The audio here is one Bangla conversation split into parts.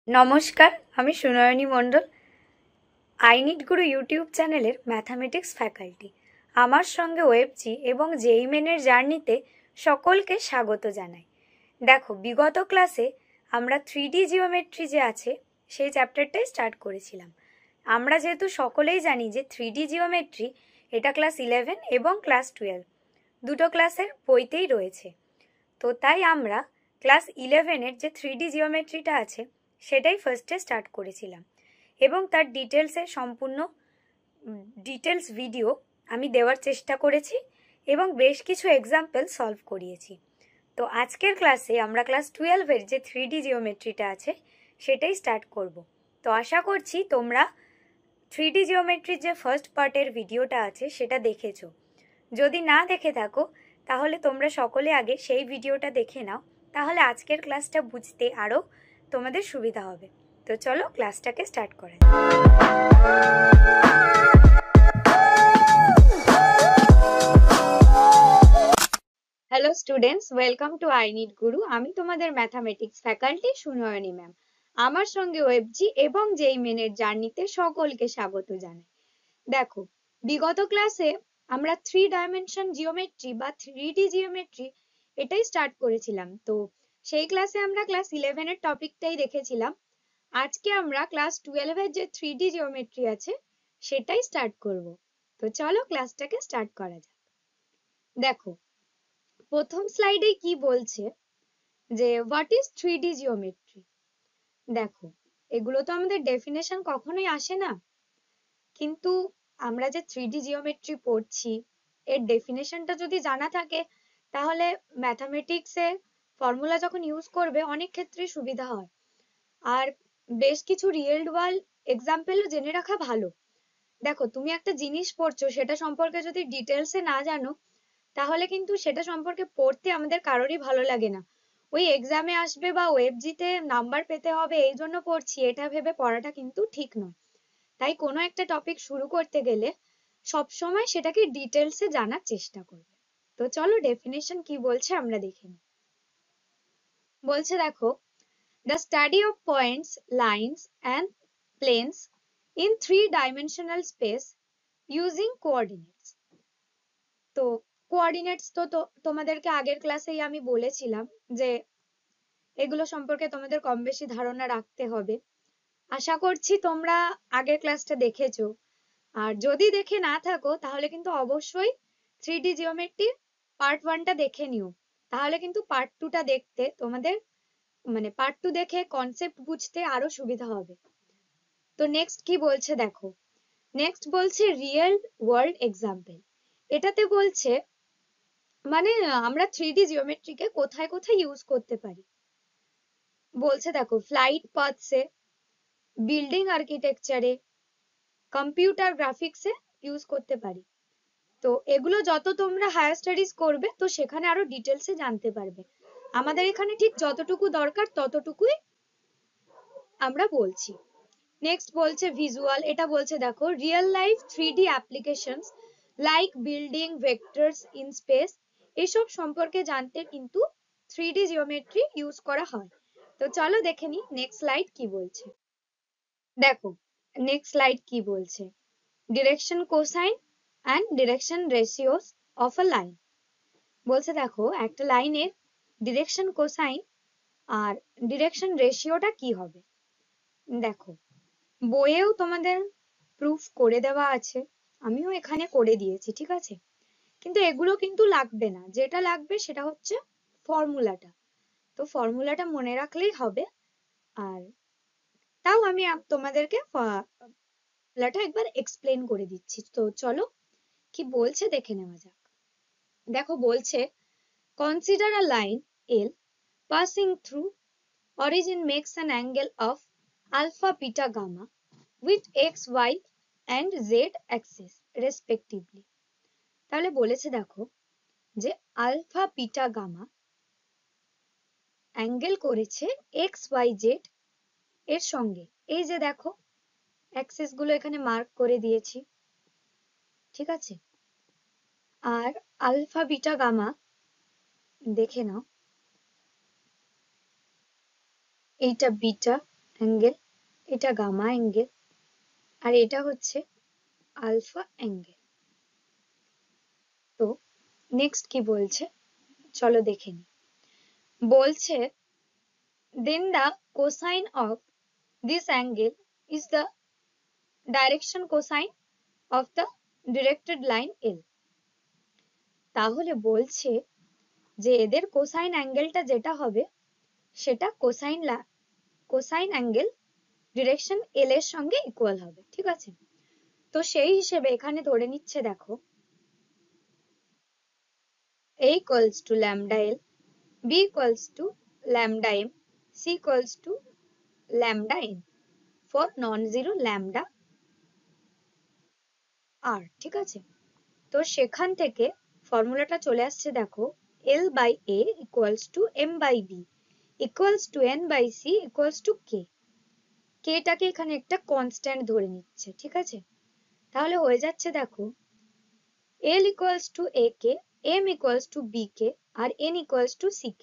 নমস্কার, আমি সুনয়নী মণ্ডল, আইনিট গুরু ইউটিউব চ্যানেলের ম্যাথামেটিক্স ফ্যাকাল্টি। আমার সঙ্গে ওয়েবজি এবং জেইই মেনের জার্নিতে সকলকে স্বাগত জানাই। দেখো, বিগত ক্লাসে আমরা 3D জিওমেট্রি যে আছে সেই চ্যাপ্টারটাই স্টার্ট করেছিলাম। আমরা যেহেতু সকলেই জানি যে 3D জিওমেট্রি এটা ক্লাস 11 এবং ক্লাস 12 দুটো ক্লাসের বইতেই রয়েছে। তো তাই আমরা ক্লাস 11-এর যে 3D জিওমেট্রিটা আছে সেটাই ফার্স্টে স্টার্ট করেছিলাম এবং তার সম্পূর্ণ ডিটেলস ভিডিও আমি দেওয়ার চেষ্টা করেছি এবং বেশ কিছু এক্সাম্পল সলভ করিয়েছি। তো আজকের ক্লাসে আমরা ক্লাস 12-এর যে 3D জিওমেট্রিটা আছে সেটাই স্টার্ট করব। তো আশা করছি তোমরা 3D জিওমেট্রির যে ফার্স্ট পার্টের ভিডিওটা আছে সেটা দেখেছো। যদি না দেখে থাকো তাহলে তোমরা সকলে আগে সেই ভিডিওটা দেখে নাও, তাহলে আজকের ক্লাসটা বুঝতে আরও তোমাদের সুবিধা হবে। তো চলো ক্লাসটাকে স্টার্ট করা যাক। হ্যালো স্টুডেন্টস, ওয়েলকাম টু আইনিট গুরু। আমি তোমাদের ম্যাথামেটিক্স ফ্যাকাল্টি সুনয়নী ম্যাম। আমার সঙ্গে ওয়েবজি এবং জেইই মেনের জার্নিতে সকলকে স্বাগত জানাই। দেখো, বিগত ক্লাসে আমরা 3 ডাইমেনশন জিওমেট্রি বা 3D জিওমেট্রি এটাই স্টার্ট করেছিলাম। তো সেই ক্লাসে আমরা ক্লাস 11-এর টপিকটাই দেখেছিলাম। আজকে আমরা ক্লাস 12-এর যে 3D জিওমেট্রি আছে সেটাই স্টার্ট করব। তো চলো ক্লাসটাকে স্টার্ট করা যাক। দেখো, প্রথম স্লাইডে কি বলছে যে হোয়াট ইজ 3D জিওমেট্রি। দেখো, এগুলো তো আমাদের ডেফিনেশন কখনোই আসে না, কিন্তু আমরা যে 3D জিওমেট্রি পড়ছি এর ডেফিনেশনটা যদি জানা থাকে তাহলে ম্যাথামেটিক্সে ফর্মুলা যখন ইউজ করবে অনেক ক্ষেত্রে সুবিধা হয়। আর বেশ কিছু রিয়েল ওয়ার্ল্ড এক্সাম্পলও জেনে রাখা ভালো। দেখো, তুমি একটা জিনিস পড়ছো, সেটা সম্পর্কে যদি ডিটেলসে না জানো তাহলে কিন্তু সেটা সম্পর্কে পড়তে আমাদের কারোরই ভালো লাগে না। ওই এক্সামে আসবে বা ওয়েবজিতে নাম্বার পেতে হবে এই জন্য পড়ছি, এটা ভেবে পড়াটা কিন্তু ঠিক নয়। তাই কোনো একটা টপিক শুরু করতে গেলে সবসময় সেটাকে ডিটেলসে জানার চেষ্টা করবে। তো চলো ডেফিনেশন কি বলছে আমরা দেখে নিই। বলছে দেখো, the study of points, lines and planes in three-dimensional space using coordinates. তো কোঅর্ডিনেটস তো তোমাদেরকে আগের ক্লাসেই আমি বলেছিলাম যে এগুলো সম্পর্কে তোমাদের কম বেশি ধারণা রাখতে হবে। আশা করছি তোমরা আগের ক্লাসটা দেখেছো, আর যদি দেখে না থাকো তাহলে কিন্তু অবশ্যই 3D জিওমেট্রির পার্ট 1টা দেখে নিও, তাহলে কিন্তু পার্ট 2টা দেখতে তোমাদের পার্ট 2 দেখে কনসেপ্ট বুঝতে আরো সুবিধা হবে। তো নেক্সট কি বলছে দেখো, নেক্সট বলছে রিয়েল ওয়ার্ল্ড এক্সাম্পল। এটাতে বলছে আমরা 3D জিওমেট্রিকে কোথায় কোথায় ইউজ করতে পারি। বলছে দেখো, ফ্লাইট পাথসে, বিল্ডিং আর্কিটেকচারে, কম্পিউটার গ্রাফিক্সে ইউজ করতে পারি। তো এগুলো যত তোমরা হায়ার স্টাডিজ করবে তো সেখানে আরো ডিটেলসে জানতে পারবে। আমাদের এখানে ঠিক যতটুকু দরকার ততটুকুই আমরা বলছি। নেক্সট বলছে ভিজুয়াল। এটা বলছে দেখো, real life 3D applications like building vectors in space, এসব সম্পর্কে জানতে কিন্তু 3D জিওমেট্রি ইউজ করা হয়। তো চলো দেখে নি নেক্সট স্লাইড কি বলছে। দেখো, নেক্সট স্লাইড কি বলছে, direction cosine and direction ratios of a line. বলছে দেখো, একটা লাইনের ডিরেকশন কোসাইন আর ডিরেকশন রেশিওটা কি হবে। দেখো, বইয়েও তোমাদের প্রুফ করে দেওয়া আছে, আমিও এখানে করে দিয়েছি, ঠিক আছে। কিন্তু এগুলো কিন্তু লাগবে না, যেটা লাগবে সেটা হচ্ছে ফর্মুলাটা। তো ফর্মুলাটা মনে রাখলেই হবে। আর তাও আমি তোমাদেরকে ফর্মুলাটা একবার এক্সপ্লেন করে দিচ্ছি। তো চলো কি বলছে দেখে নেওয়া যাক। দেখো, বলছে consider a line L passing through origin makes an angle of alpha beta gamma with x, y and z axis respectively. তাহলে বলেছে দেখো যে আলফা বিটা গামা অ্যাঙ্গেল করেছে এক্স ওয়াই জেড এর সঙ্গে। এই যে দেখো, অ্যাক্সিস গুলো এখানে মার্ক করে দিয়েছি, ঠিক আছে। আর আলফা বিটা গামা দেখে নাও, এইটা বিটা অ্যাঙ্গেল, এটা গামা অ্যাঙ্গেল, আর এটা হচ্ছে আলফা অ্যাঙ্গেল। তো নেক্সট কি বলছে চলো দেখে নিই। বলছে then the cosine of this angle is the direction cosine of the directed line L। তাহলে বলছে যে এদের কোসাইন অ্যাঙ্গেলটা যেটা হবে সেটা কোসাইন অ্যাঙ্গেল ডিরেকশন এল এর সঙ্গে ইকুয়াল হবে, ঠিক আছে। তো সেই হিসেবে এখানে ধরে নিচ্ছে দেখো a equals to lambda l, b equals to lambda m, c equals to lambda n for non-zero lambda r, ঠিক আছে। তো সেখান থেকে ফর্মুলাটা চলে আসছে দেখো l by a equals to m by b equals to n by c equals to k। টাকে এখানে একটা কনস্ট্যান্ট ধরে নিচ্ছে, ঠিক আছে। তাহলে হয়ে যাচ্ছে দেখো l equals to a k, m equals to b k আর n equals to c k।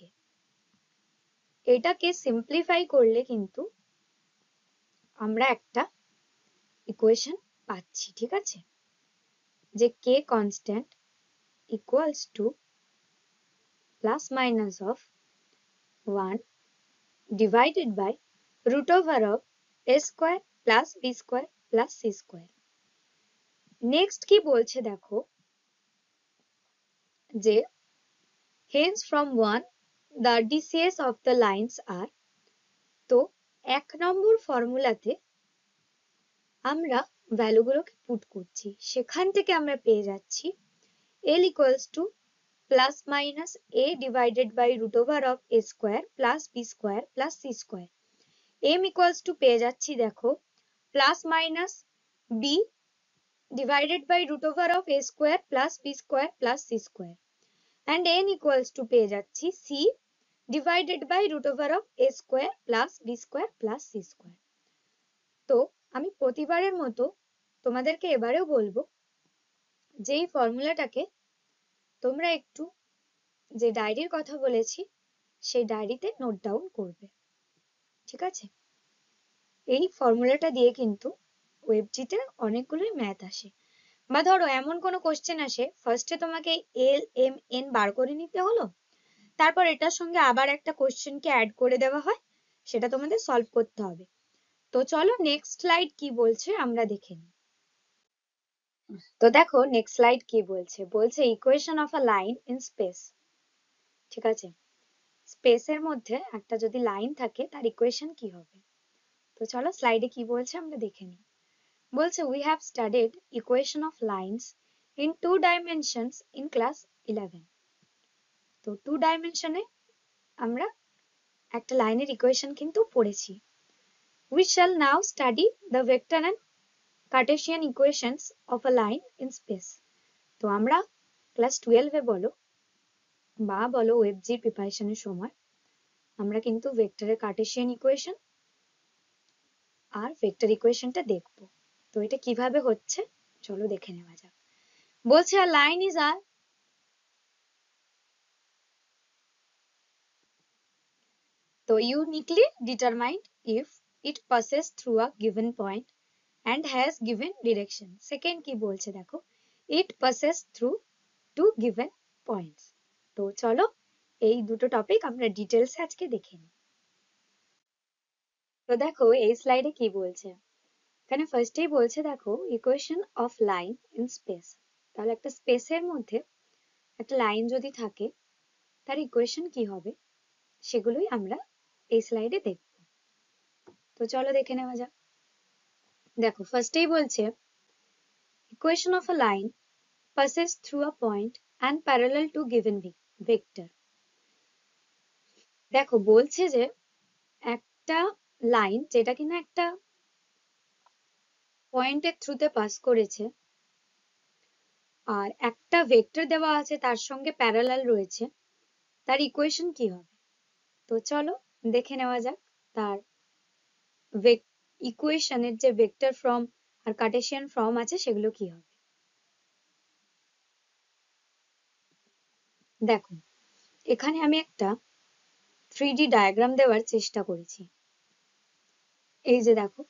এটাকে সিম্পলিফাই করলে কিন্তু আমরা একটা ইকুয়েশন পাচ্ছি, ঠিক আছে, যে k constant equals to plus minus of 1 divided by root over of a square plus b square plus c square। Next কি বলছে দেখো যে hence from 1 the DCS of the lines are। তো 1 নম্বর ফর্মুলাতে আমরা ভ্যালুগুলোকে পুট করছি, সেখান থেকে আমরা পেয়ে যাচ্ছি l equals to plus minus a divided by root over of a square plus b square plus c square। m equals to পেয়ে যাচ্ছি দেখো plus minus b divided by root over of a square plus b square plus c square and n equals to পেয়ে যাচ্ছি c divided by root over of a square plus b square plus c square। তো আমি প্রতিবারের মতো তোমাদেরকে এবারেও বলবো যে এই ফর্মুলাটাকে তোমরা একটু যে ডায়েরির কথা বলেছি সেই ডায়েরিতে নোট ডাউন করবে, ঠিক আছে। এই ফর্মুলাটা দিয়ে কিন্তু ওয়েবজিতে অনেকগুলোই ম্যাথ আসে, বা ধরো এমন কোনো কোশ্চেন আসে ফার্স্টে তোমাকে এল এম এন বার করে নিতে হলো, তারপর এটার সঙ্গে আবার একটা কোশ্চেনকে অ্যাড করে দেওয়া হয়, সেটা তোমাদের সলভ করতে হবে। তো চলো নেক্সট স্লাইড কি বলছে আমরা দেখে নিই। তো দেখো নেক্সট স্লাইড কি বলছে, বলছে equation of a line in space, ঠিক আছে। স্পেসের মধ্যে একটা যদি লাইন থাকে তার ইকুয়েশন কি হবে। তো চলো স্লাইডে কি বলছে আমরা দেখে নিই। বলছে we have studied equation of lines in 2 dimensions in class 11। তো 2 ডাইমেনশনে আমরা একটা লাইনের ইকুয়েশন কিন্তু পড়েছি। we shall now study the vector and Cartesian equations of a line in space। তো আমরা ক্লাস 12 এ বলো বা বলো ওয়েবজির প্রিপারেশনের সময় আমরা কিন্তু ভেক্টরের কার্টেসিয়ান ইকুয়েশন আর ভেক্টর ইকুয়েশনটা দেখবো। তো এটা কিভাবে হচ্ছে চলো দেখে নেওয়া যাক। বলছে a line is a তো uniquely determined if it passes through a given point and has given direction। Second কি বলছে দেখো it passes through two given points। তো চলো এই দুটো টপিক আমরা ডিটেলস আজকে দেখে নিই। তো দেখো এই স্লাইডে কি বলছে, এখানে ফার্স্টেই বলছে দেখো equation of line in space. তাহলে একটা স্পেসের মধ্যে একটা লাইন যদি থাকে তার ইকুয়েশন কি হবে সেগুলোই আমরা এই স্লাইডে দেখব। তো চলো দেখে নেওয়া যাক। দেখো ফার্স্টেই বলছে equation of a line passes through a point and parallel to given vector। দেখো বলছে যে একটা লাইন যেটা কিনা একটা পয়েন্টের থ্রুতে পাস করেছে আর একটা ভেক্টর দেওয়া আছে তার সঙ্গে প্যারালাল রয়েছে, তার ইকুয়েশন কি হবে। তো চলো দেখে নেওয়া যাক তার ইকুয়েশনের যে ভেক্টর ফর্ম আর কার্টেসিয়ান ফর্ম আছে সেগুলো কি হবে। দেখো এখানে আমি একটা 3D ডায়াগ্রাম দেওয়ার চেষ্টা করেছি। এই যে দেখো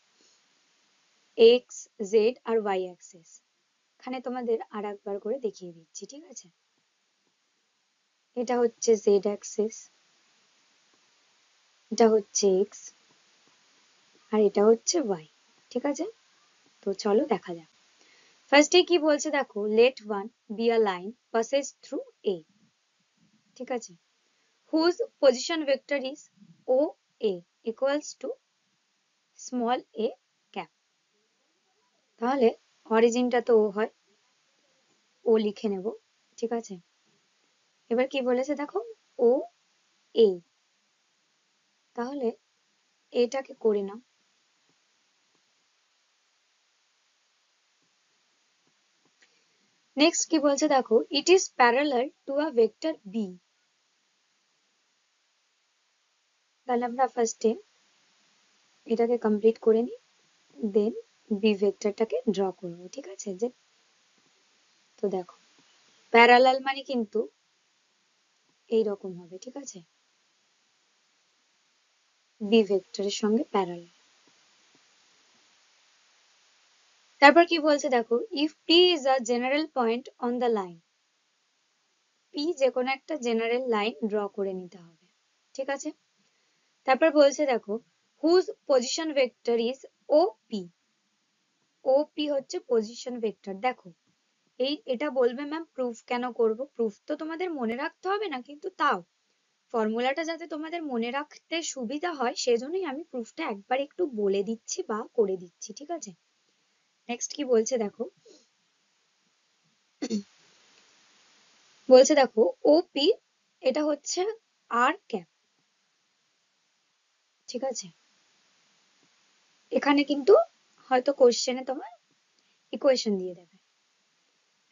এক্স জেড আর ওয়াই অ্যাক্সিস, এখানে তোমাদের আর একবার করে দেখিয়ে দিচ্ছি, ঠিক আছে? এটা হচ্ছে জেড অ্যাক্সিস, এটা হচ্ছে এক্স, আর এটা হচ্ছে ওয়াই, ঠিক আছে? তো চলো দেখা যাক। ফার্স্টে কি বলছে দেখো, let one be a line passes through A, ঠিক আছে, whose position vector is O A equals to small A cap. তাহলে অরিজিনটা তো ও হয়, ও লিখে নেব, ঠিক আছে? এবার কি বলেছে দেখো, ও এ, তাহলে এটাকে করে নাও। নেক্সট কি বলছে দেখো, it is parallel to a vector B. তাহলে আমরা ফার্স্টে এটাকে কমপ্লিট করে নিই, দেন বি ভেক্টরটাকে ড্র করবো, ঠিক আছে? যে তো দেখো প্যারালাল মানে কিন্তু এইরকম হবে, ঠিক আছে? বি ভেক্টরের সঙ্গে প্যারালাল। তারপর কি বলছে দেখো, if P is a general point on the line, P যে কোনো একটা জেনারেল লাইন ড্র করে নিতে হবে, ঠিক আছে? তারপর বলছে দেখো, whose position vector is O P. O P হচ্ছে পজিশন ভেক্টর। দেখো এটা বলবে ম্যাম প্রুফ কেন করব, প্রুফ তো তোমাদের মনে রাখতে হবে না, কিন্তু তাও ফর্মুলাটা যাতে তোমাদের মনে রাখতে সুবিধা হয় সেজন্যই আমি প্রুফটা একবার একটু বলে দিচ্ছি বা করে দিচ্ছি, ঠিক আছে? নেক্সট কি বলছে দেখো, বলছে দেখো ওপি এটা হচ্ছে আর ক্যাপ, ঠিক আছে? এখানে কিন্তু হয়তো কোশ্চেনে তোমার ইকুয়েশন দিয়ে দেবে।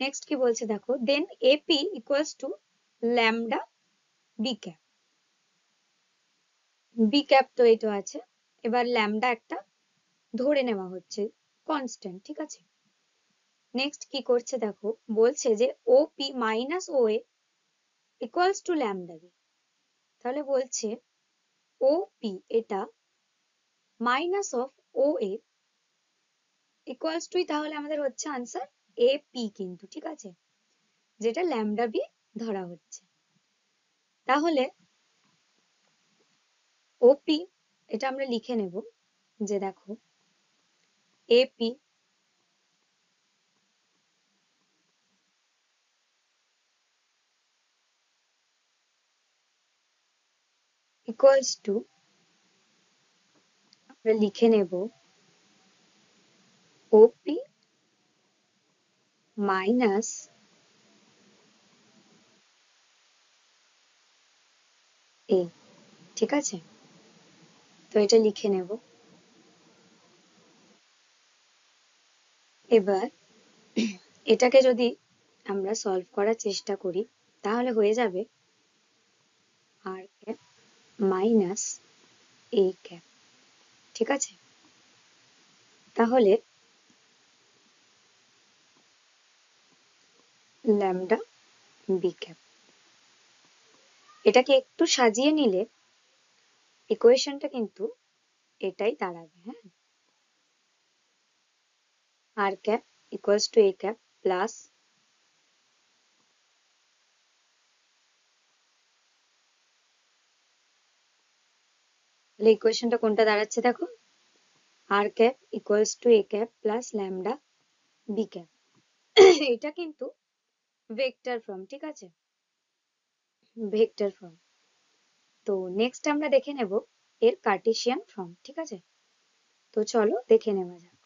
নেক্সট কি বলছে দেখো, then AP equals to lambda B cap. B cap তো এটা আছে, এবার ল্যামডা একটা ধরে নেওয়া হচ্ছে কনস্ট্যান্ট, ঠিক আছে? নেক্সট কি করছে দেখো, বলছে যে O P minus O A equals to lambda B. তাহলে বলছে ও পি এটা minus of O A equals to, তাহলে আমাদের হচ্ছে আনসার এ পি কিন্তু, ঠিক আছে? যেটা ল্যামডা বি ধরা হচ্ছে। তাহলে ও পি এটা আমরা লিখে নেব, যে দেখো এ পি ইকুয়ালস টু, আমরা লিখে নেব ওপি মাইনাস এ, ঠিক আছে? তো এটা লিখে নেব। এবার এটাকে যদি আমরা সলভ করার চেষ্টা করি তাহলে হয়ে যাবে আর ক্যাপ মাইনাস এ ক্যাপ, ঠিক আছে? তাহলে ল্যামডা বি ক্যাপ, এটাকে একটু সাজিয়ে নিলে ইকুয়েশনটা কিন্তু এটাই দাঁড়াবে, হ্যাঁ? R cap equals to A cap plus তাহলে ইকুয়েশনটা কোনটা দাঁড়াচ্ছে দেখো, R cap equals to A cap plus lambda B cap. এটা কিন্তু ভেক্টর ফর্ম, ঠিক আছে? Vector form. তো নেক্সট আমরা দেখে নেব এর কার্টেসিয়ান ফর্ম, ঠিক আছে? তো চলো দেখে নেওয়া যাক।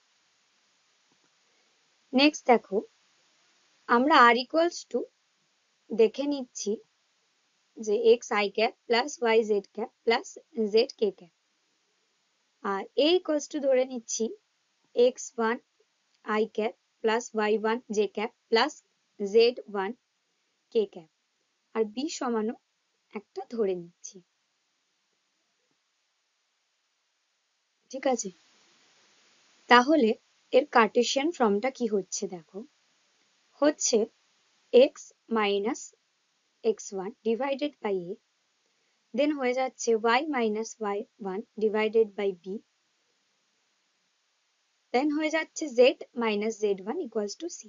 নেক্সট দেখো, আমরা আর ইকুয়ালস টু দেখে নিচ্ছি যে X I cap plus Y Z cap plus Z K cap, আর এ ইকুয়ালস টু ধরে নিচ্ছি X one I cap plus Y one J cap plus Z one K cap, আর বি সমানও একটা ধরে নিচ্ছি, ঠিক আছে? তাহলে এর কার্টেসিয়ান ফর্মটা কি হচ্ছে দেখো, হচ্ছে X minus X one divided by A, then হয়ে যাচ্ছে Y minus Y one divided by B, then হয়ে যাচ্ছে z minus z1 equals to c।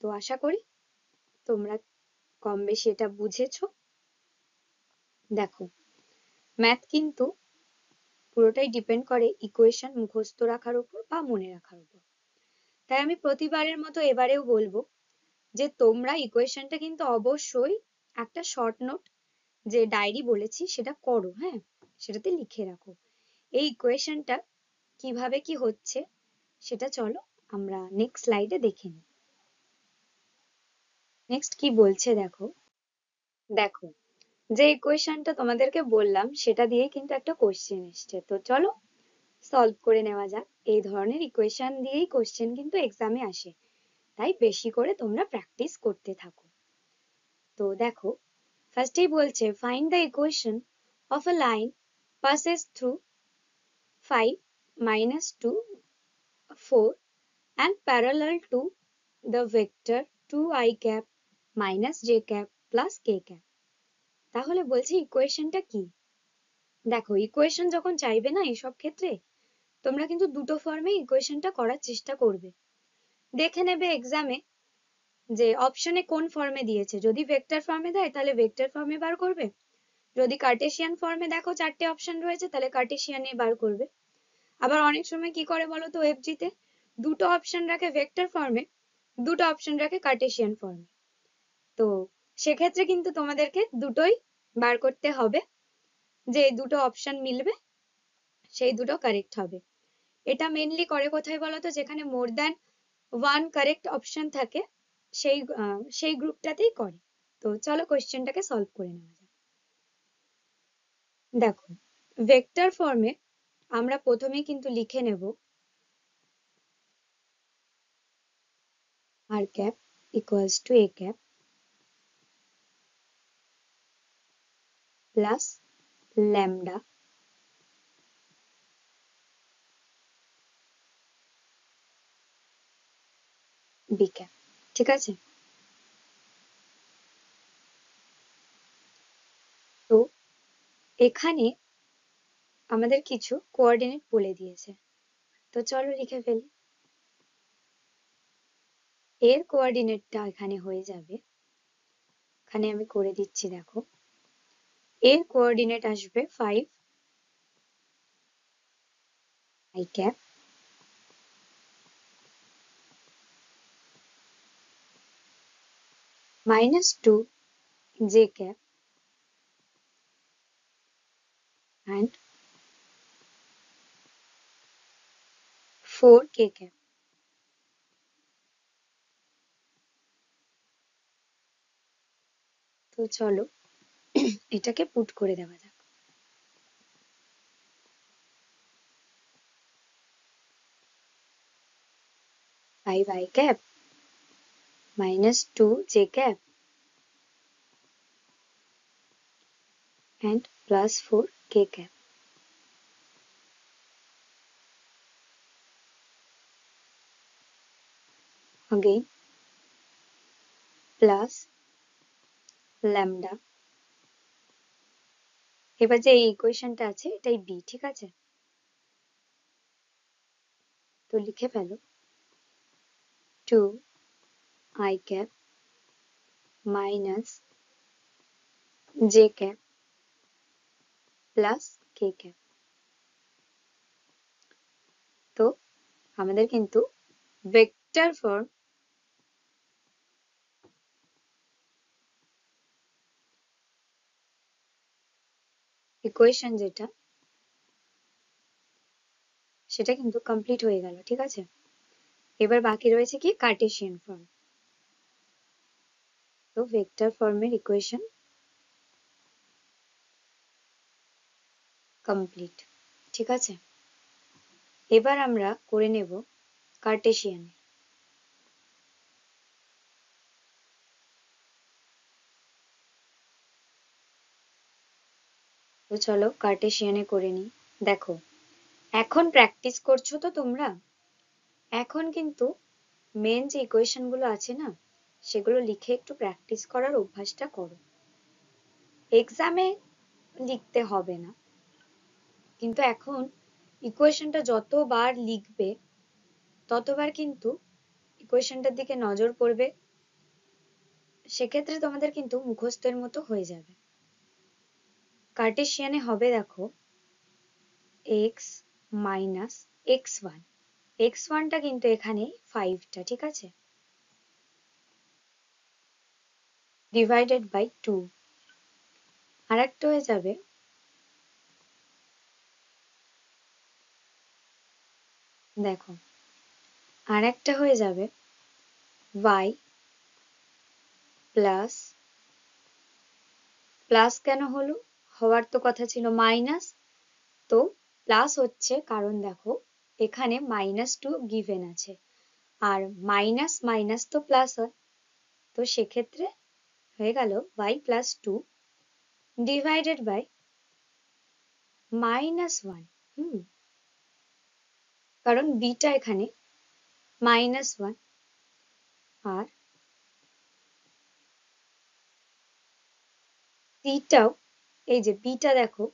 তো আশা করি তোমরা কম বেশি এটা বুঝেছো। দেখো, ম্যাথ কিন্তু পুরোটাই ডিপেন্ড করে ইকুয়েশন মুখস্থ রাখার উপর বা মনে রাখার উপর। তাই আমি প্রতিবারের মতো এবারেও বলবো যে তোমরা ইকুয়েশনটা কিন্তু অবশ্যই একটা শর্ট নোট, যে ডায়েরি বলেছি সেটা করো, হ্যাঁ, সেটাতে লিখে রাখো এই ইকুয়েশনটা কিভাবে কি হচ্ছে। সেটা চলো আমরা নেক্সট স্লাইডে দেখে নিই। নেক্সট কি বলছে দেখো, দেখো যে ইকুয়েশনটা তোমাদেরকে বললাম সেটা দিয়ে কিন্তু একটা কোশ্চেন এসছে। তো চলো সলভ করে নেওয়া যাক। এই ধরনের ইকুয়েশন দিয়েই কোশ্চেন কিন্তু এক্সামে আসে, তাই বেশি করে তোমরা প্র্যাকটিস করতে থাকো। তো দেখো, ফার্স্টেই বলছে find the equation of a line passes through 5 minus 2 4 and parallel to the vector 2i cap minus j cap plus k cap। তাহলে বলছে ইকুয়েশনটা কি। দেখো, ইকুয়েশন যখন চাইবে না এইসব ক্ষেত্রে তোমরা কিন্তু দুটো ফর্মে ইকুয়েশনটা করার চেষ্টা করবে। দেখে নেবে এক্সামে যে অপশনে কোন ফর্মে দিয়েছে, যদি ভেক্টর ফর্মে দেয় তাহলে ভেক্টর ফর্মে বার করবে, যদি কার্টেসিয়ান ফর্মে দেখো চারটে অপশন রয়েছে তাহলে কার্টেসিয়ানে বার করবে। আবার অনেক সময় কি করে বলো তো, ওএফজিতে দুটো অপশন রাখে ভেক্টর ফর্মে, দুটো অপশন রাখে কার্টেসিয়ান ফর্মে। তো সেক্ষেত্রে কিন্তু তোমাদেরকে দুটোই বার করতে হবে, যে দুটো অপশন মিলবে সেই দুটো কারেক্ট হবে। এটা মেনলি করে কোথায় বলো তো, যেখানে more than one correct option থাকে সেই গ্রুপটাতেই করে। তো চলো কোশ্চেনটাকে সলভ করে নেওয়া যাক। দেখো, ভেক্টর ফর্মে আমরা প্রথমেই কিন্তু লিখে নেব r cap equals to a cap plus lambda b cap। ঠিক আছে, তো এখানে আমাদের কিছু কোঅর্ডিনেট বলে দিয়েছে, তো চলো লিখে ফেলি। এর কোঅর্ডিনেটটা এখানে হয়ে যাবে, এখানে আমি করে দিচ্ছি। দেখো, এর কোঅর্ডিনেট আসবে 5 i cap minus 2 j cap and 4 k cap। তো চলো এটাকে পুট করে দেওয়া যাক। 5 i cap minus 2 j cap and plus 4 k cap। again plus lambda। এবার যে এই ইকুয়েশনটা আছে এটাই b, ঠিক আছে, তো লিখে ফেলো 2 i cap minus j cap plus k cap। তো আমাদের কিন্তু ভেক্টর ফর্ম ইকুয়েশন যেটা সেটা কিন্তু কমপ্লিট হয়ে গেল। ঠিক আছে, এবার বাকি রয়েছে কি কার্টেসিয়ান ফর্ম। তো ভেক্টর ফর্মের ইকুয়েশন কমপ্লিট। ঠিক আছে, এবার আমরা করে নেব কার্টেসিয়ানে। তো চলো কার্টেসিয়ানে করে নিই। দেখো, এখন প্র্যাকটিস করছো তো তোমরা, এখন কিন্তু মেন যে ইকুয়েশন গুলো আছে না সেগুলো লিখে একটু প্র্যাকটিস করার অভ্যাসটা করো। এক্সামে লিখতে হবে না, কিন্তু এখন ইকুয়েশনটা যতবার লিখবে ততবার কিন্তু ইকুয়েশনটার দিকে নজর পড়বে, সেক্ষেত্রে তোমাদের কিন্তু মুখস্থের মতো হয়ে যাবে। কার্টেশিয়ানে হবে দেখো x মাইনাস x1, x1টা কিন্তু এখানে 5টা, ঠিক আছে, ডিভাইডেড বাই 2। আর একটা হয়ে যাবে দেখো, আর একটা হয়ে যাবে y প্লাস, প্লাস কেন হলো, হওয়ার তো কথা ছিল মাইনাস, তো প্লাস হচ্ছে কারণ দেখো এখানে -2 গিভেন আছে, আর মাইনাস মাইনাস তো প্লাস হয়, তো সেক্ষেত্রে হয়ে গেল y প্লাস 2 ডিভাইডেড বাই -1। কারণ বিটা এখানে -1, আর সিটাও, এই যে বিটা দেখো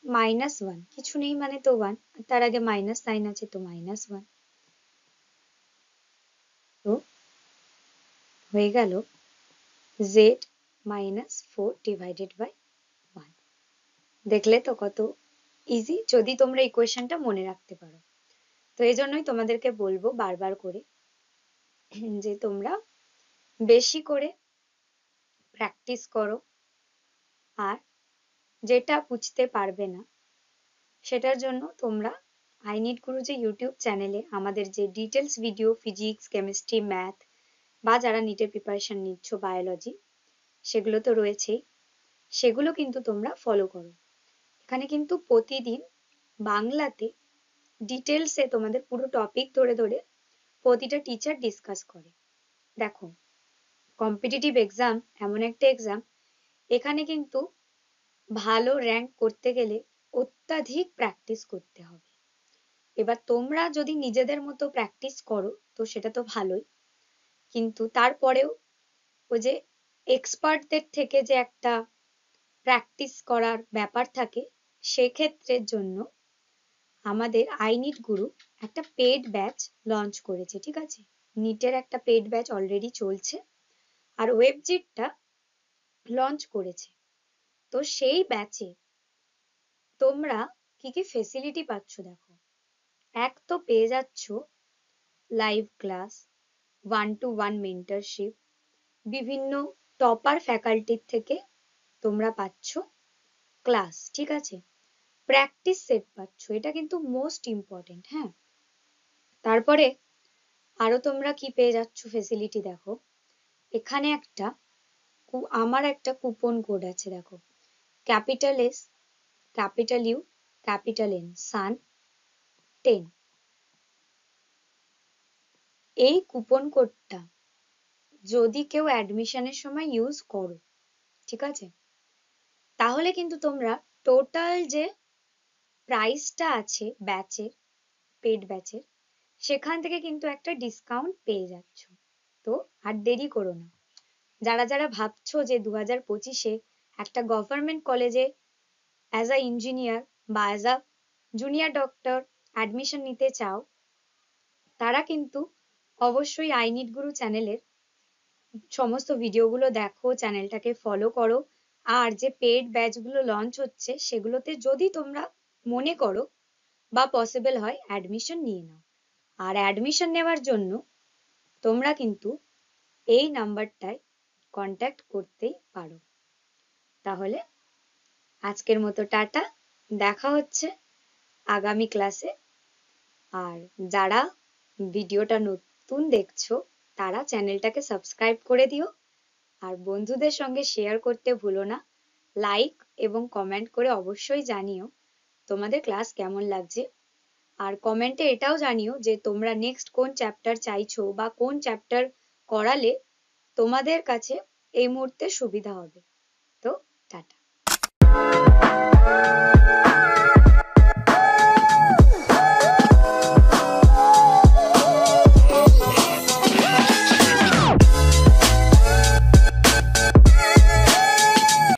-1, কিছু নেই মানে তো 1, তার আগে মাইনাস সাইন আছে তো -1, তো হয়ে গেল z -4 ডিভাইডেড বাই 1। দেখলে তো কত ইজি, যদি তোমরা ইকুয়েশনটা মনে রাখতে পারো। তো এই জন্যই তোমাদেরকে বলবো বারবার করে যে তোমরা বেশি করে প্র্যাকটিস করো, আর যেটা বুঝতে পারবে না সেটার জন্য তোমরা আই নিড গুরু যে ইউটিউব চ্যানেলে আমাদের যে details video physics, chemistry, math, বা যারা নিটের প্রিপারেশন নিচ্ছ বায়োলজি, সেগুলো তো রয়েছেই, সেগুলো কিন্তু তোমরা ফলো করো। এখানে কিন্তু প্রতিদিন বাংলাতে ডিটেলসে তোমাদের পুরো টপিক ধরে ধরে প্রতিটা টিচার ডিসকাস করে। দেখো কম্পিটিটিভ এক্সাম এমন একটা এক্সাম, এখানে কিন্তু ভালো র্যাঙ্ক করতে গেলে অত্যাধিক প্র্যাকটিস করতে হবে। এবার তোমরা যদি নিজেদের মতো প্র্যাকটিস করো তো সেটা তো ভালোই, কিন্তু তারপরেও ওই যে এক্সপার্টদের থেকে যে একটা প্র্যাকটিস করার ব্যাপার থাকে, সেক্ষেত্রের জন্য আমাদের আই নিড গুরু একটা পেড ব্যাচ লঞ্চ করেছে, ঠিক আছে, নিটের একটা পেড ব্যাচ অলরেডি চলছে, আর ওয়েবজিটটা লঞ্চ করেছে। তো সেই ব্যাচে তোমরা কি কি ফেসিলিটি পাচ্ছ দেখো, এক তো পেয়ে যাচ্ছ লাইভ ক্লাস, 1-to-1 মেন্টরশিপ, বিভিন্ন টপার ফ্যাকাল্টির থেকে তোমরা পাচ্ছ ক্লাস, ঠিক আছে, প্র্যাকটিস সেট পাচ্ছ, এটা কিন্তু মোস্ট ইম্পর্টেন্ট। হ্যাঁ, তারপরে আরো তোমরা কি পেয়ে যাচ্ছ ফেসিলিটি দেখো, এখানে একটা আমার একটা কুপন কোড আছে দেখো, capital S, capital U, capital N, sun 10। এই কুপন কোডটা যদি কেউ অ্যাডমিশনের সময় ইউজ করো, ঠিক আছে, তাহলে কিন্তু তোমরা টোটাল যে প্রাইসটা আছে ব্যাচের, পেড ব্যাচের, সেখান থেকে কিন্তু একটা ডিসকাউন্ট পেয়ে যাচ্ছ। তো আর দেরি করো না, যারা যারা ভাবছো যে 2025-এ একটা গভর্নমেন্ট কলেজে অ্যাজ আ ইঞ্জিনিয়ার বা as a junior doctor admission নিতে চাও, তারা কিন্তু অবশ্যই আই নিড গুরু চ্যানেলের সমস্ত ভিডিওগুলো দেখো, চ্যানেলটাকে ফলো করো, আর যে পেড ব্যাচগুলো লঞ্চ হচ্ছে সেগুলোতে যদি তোমরা মনে করো বা পসিবল হয় অ্যাডমিশন নিয়ে নাও। আর অ্যাডমিশন নেওয়ার জন্য তোমরা কিন্তু এই নাম্বারটায় কন্ট্যাক্ট করতেই পারো। তাহলে আজকের মতো টাটা, দেখা হচ্ছে আগামী ক্লাসে। আর যারা ভিডিওটা নতুন দেখছো তারা চ্যানেলটাকে সাবস্ক্রাইব করে দিও, আর বন্ধুদের সঙ্গে শেয়ার করতে ভুলো না, লাইক এবং কমেন্ট করে অবশ্যই জানিও তোমাদের ক্লাস কেমন লাগছে, আর কমেন্টে এটাও জানিও যে তোমরা নেক্সট কোন চ্যাপ্টার চাইছো বা কোন চ্যাপ্টার করালে তোমাদের কাছে এই মুহূর্তে সুবিধা হবে। তো টাটা।